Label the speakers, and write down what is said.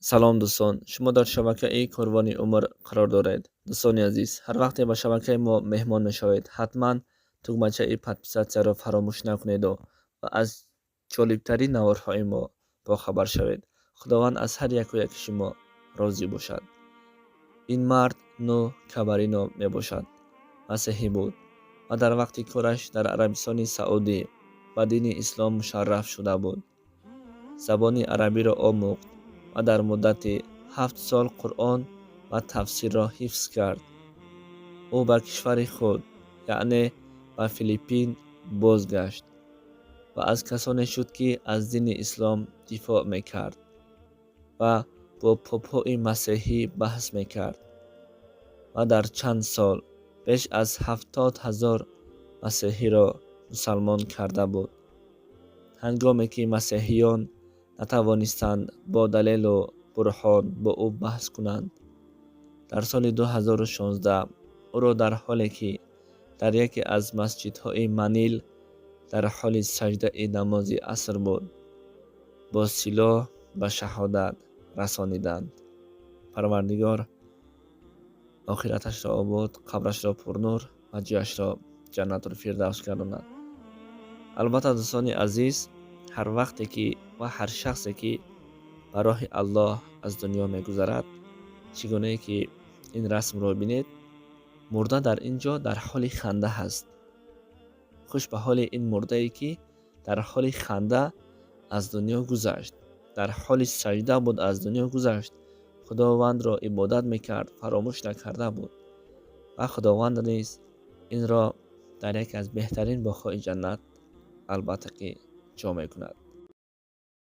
Speaker 1: سلام دوستان، شما در شبکه ای قربانی عمر قرار دارید. دوستان عزیز، هر وقت به شبکه ما مهمان میشوید حتما تکمچه ای پادپیساتسیا را فراموش نکنید و از جالبترین نوارهای ما با خبر شوید. خداوند از هر یک و یک شما راضی باشد. این مرد نو کبرینو می باشد. مسیحی بود و در وقتی کارش در عربستان سعودی به دین اسلام مشرف شده بود. زبان عربی را آموخت و در مدت 7 سال قرآن و تفسیر را حفظ کرد. او به کشور خود یعنی به فیلیپین بازگشت و از کسانی شد که از دین اسلام دفاع میکرد و با پاپای مسیحی بحث میکرد و در چند سال بیش از 70,000 مسیحی را مسلمان کرده بود. هنگامی که مسیحیان نتوانستند با دلیل و برهان با او بحث کنند، در سال 2016 او را در حالی که در یکی از مسجدهای منیل در حال سجده نماز عصر بود با سلاح به شهادت رسانیدند. پروردگار آخرتش را آباد، قبرش را پرنور و جایش را جنت الفردوس گرداند. البته دوستان عزیز، هر وقتی که و هر شخصی که به راه الله از دنیا میگذرد، چگونه که این رسم را بینید، مرده در اینجا در حال خنده هست. خوش به حال این مرده ای که در حال خنده از دنیا گذشت، در حال سجده بود از دنیا گذشت، خداوند را عبادت میکرد، فراموش نکرده بود و خداوند نیز این را در یک از بهترین باغ‌های جنت البته که جا میکند.